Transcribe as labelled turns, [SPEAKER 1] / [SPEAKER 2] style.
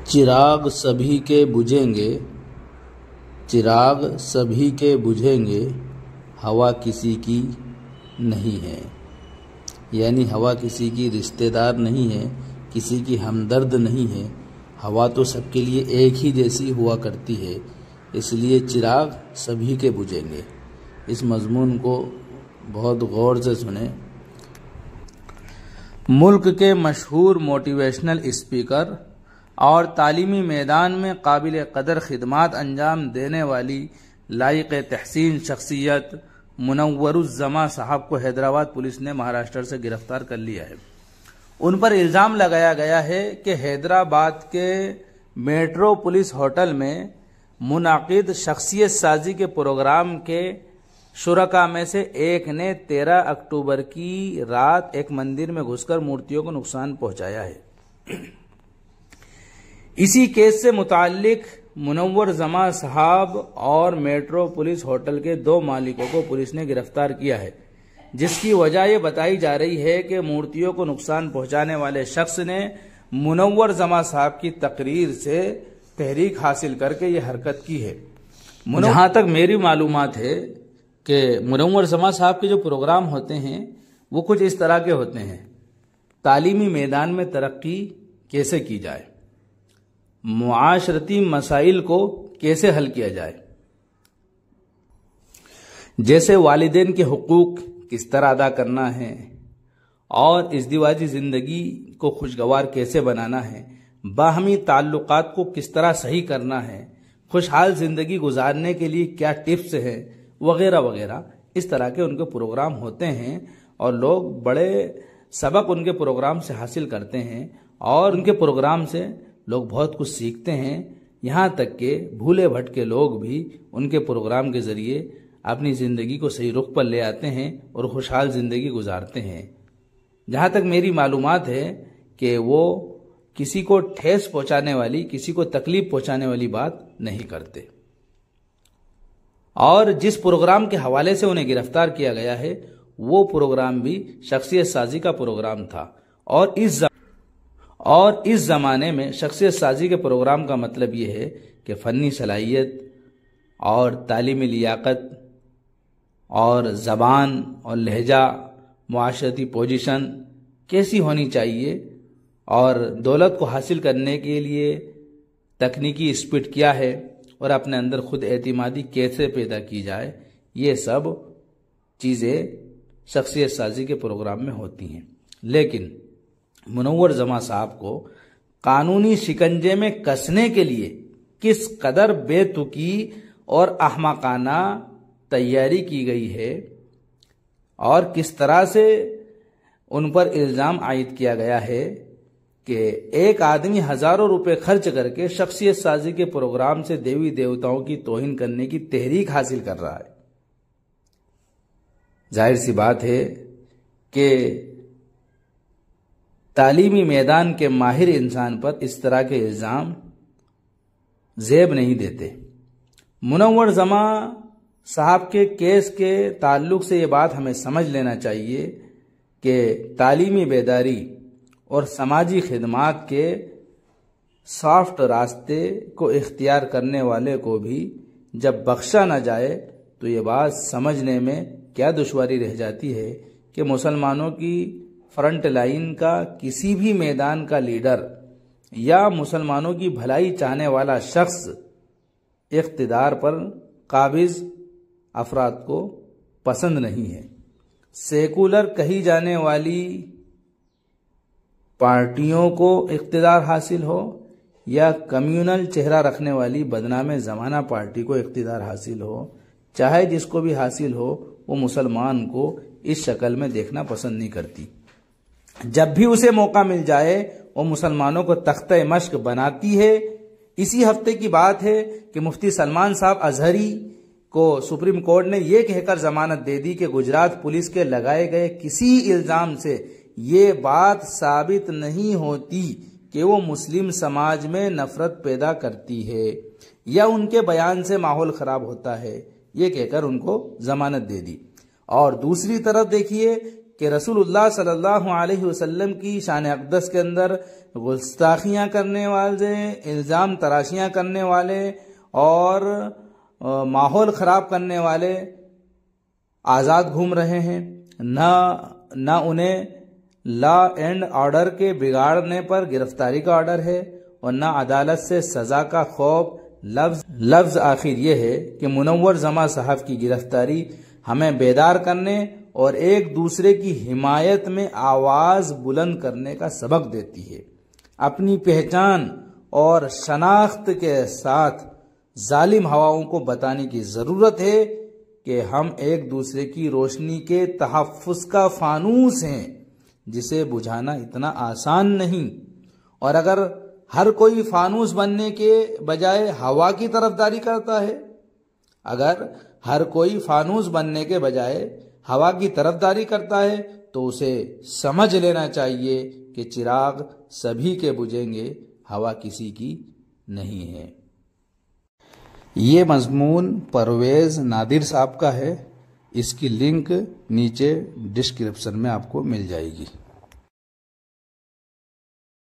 [SPEAKER 1] चिराग सभी के बुझेंगे, चिराग सभी के बुझेंगे, हवा किसी की नहीं है। यानी हवा किसी की रिश्तेदार नहीं है, किसी की हमदर्द नहीं है। हवा तो सबके लिए एक ही जैसी हुआ करती है, इसलिए चिराग सभी के बुझेंगे। इस मजमून को बहुत गौर से सुने। मुल्क के मशहूर मोटिवेशनल स्पीकर और तालीमी मैदान में काबिल कदर खिदमात अंजाम देने वाली लायक तहसीन शख्सियत मुनव्वरुज़्ज़मा साहब को हैदराबाद पुलिस ने महाराष्ट्र से गिरफ्तार कर लिया है। उन पर इल्ज़ाम लगाया गया है कि हैदराबाद के मेट्रो पुलिस होटल में मुनाकिद शख्सियत साजी के प्रोग्राम के शुरका में से एक ने 13 अक्टूबर की रात एक मंदिर में घुसकर मूर्तियों को नुकसान पहुंचाया है। इसी केस से मुताल्लिक मुनव्वरुज़्ज़मा साहब और मेट्रो पुलिस होटल के 2 मालिकों को पुलिस ने गिरफ्तार किया है, जिसकी वजह यह बताई जा रही है कि मूर्तियों को नुकसान पहुंचाने वाले शख्स ने मुनव्वरुज़्ज़मा साहब की तकरीर से तहरीक हासिल करके ये हरकत की है। जहां तक मेरी मालूमात है कि मुनव्वरुज़्ज़मा साहब के जो प्रोग्राम होते हैं वो कुछ इस तरह के होते हैं। तालीमी मैदान में तरक्की कैसे की जाए, मुआशरती मसाइल को कैसे हल किया जाए, जैसे वालिदैन के हुकूक किस तरह अदा करना है और इज़्दिवाजी ज़िंदगी को खुशगवार कैसे बनाना है, बाहमी ताल्लुकात को किस तरह सही करना है, खुशहाल ज़िंदगी गुजारने के लिए क्या टिप्स हैं, वगैरह वगैरह। इस तरह के उनके प्रोग्राम होते हैं और लोग बड़े सबक उनके प्रोग्राम से हासिल करते हैं और उनके प्रोग्राम से लोग बहुत कुछ सीखते हैं। यहाँ तक के भूले भटके लोग भी उनके प्रोग्राम के ज़रिए अपनी ज़िंदगी को सही रुख पर ले आते हैं और खुशहाल ज़िंदगी गुजारते हैं। जहाँ तक मेरी मालूमात है कि वो किसी को ठेस पहुँचाने वाली, किसी को तकलीफ पहुँचाने वाली बात नहीं करते। और जिस प्रोग्राम के हवाले से उन्हें गिरफ्तार किया गया है वो प्रोग्राम भी शख्सियत साजी का प्रोग्राम था। और इस ज़माने में शख्सियत साजी के प्रोग्राम का मतलब ये है कि फ़नी सलाहियत और तालीमी लियाकत और ज़बान और लहजा, मुआशरती पोजीशन कैसी होनी चाहिए और दौलत को हासिल करने के लिए तकनीकी स्पीड क्या है और अपने अंदर खुद एतमादी कैसे पैदा की जाए, ये सब चीज़ें शख्सियत साजी के प्रोग्राम में होती हैं। लेकिन मुनव्वरुज़्ज़मा साहब को कानूनी शिकंजे में कसने के लिए किस कदर बेतुकी और अहमकाना तैयारी की गई है और किस तरह से उन पर इल्ज़ाम आयद किया गया है कि एक आदमी हज़ारों रुपए खर्च करके शख्सियत साजी के प्रोग्राम से देवी देवताओं की तौहीन करने की तहरीक हासिल कर रहा है। जाहिर सी बात है कि तालीमी मैदान के माहिर इंसान पर इस तरह के इल्ज़ाम ज़ेब नहीं देते। मुनव्वरुज़्ज़मा साहब के केस के ताल्लुक से ये बात हमें समझ लेना चाहिए कि तालीमी बेदारी और समाजी खिदमात के सॉफ्ट रास्ते को इख्तियार करने वाले को भी जब बख्शा न जाए तो ये बात समझने में क्या दुश्वारी रह जाती है कि मुसलमानों की फ्रंट लाइन का किसी भी मैदान का लीडर या मुसलमानों की भलाई चाहने वाला शख्स इख्तिदार पर काबिज अफराद को पसंद नहीं है। सेकुलर कही जाने वाली पार्टियों को इख्तिदार हासिल हो या कम्युनल चेहरा रखने वाली बदनाम ज़माना पार्टी को इख्तिदार हासिल हो, चाहे जिसको भी हासिल हो, वो मुसलमान को इस शक्ल में देखना पसंद नहीं करती। जब भी उसे मौका मिल जाए वो मुसलमानों को तख्ते मश्क बनाती है। इसी हफ्ते की बात है कि मुफ्ती सलमान साहब अजहरी को सुप्रीम कोर्ट ने यह कहकर जमानत दे दी कि गुजरात पुलिस के लगाए गए किसी इल्जाम से ये बात साबित नहीं होती कि वो मुस्लिम समाज में नफरत पैदा करती है या उनके बयान से माहौल खराब होता है, ये कहकर उनको जमानत दे दी। और दूसरी तरफ देखिए کہ رسول اللہ صلی اللہ علیہ وسلم کی شان اقدس کے اندر گستاخیاں کرنے والے، الزام تراشیاں کرنے والے اور ماحول خراب کرنے والے آزاد گھوم رہے ہیں، نہ انہیں لا اینڈ آرڈر کے بگاڑنے پر گرفتاری کا آرڈر ہے اور نہ عدالت سے سزا کا خوف۔ لفظ آخر یہ ہے کہ منور زماں صاحب کی گرفتاری ہمیں بیدار کرنے اور ایک دوسرے کی حمایت میں آواز بلند کرنے کا سبق دیتی ہے۔ اپنی پہچان اور شناخت کے ساتھ ظالم ہواؤں کو بتانے کی ضرورت ہے کہ ہم ایک دوسرے کی روشنی کے تحفظ کا فانوس ہیں جسے بجھانا اتنا آسان نہیں، اور اگر ہر کوئی فانوس بننے کے بجائے ہوا کی طرفداری کرتا ہے، اگر ہر کوئی فانوس بننے کے بجائے ہوا کی طرفداری کرتا ہے تو اسے سمجھ لینا چاہیے کہ چراغ سبھی کے بجھیں گے، ہوا کسی کی نہیں ہے۔ یہ مضمون پرویز نادر صاحب کا ہے، اس کی لنک نیچے ڈسکرپشن میں آپ کو مل جائے گی۔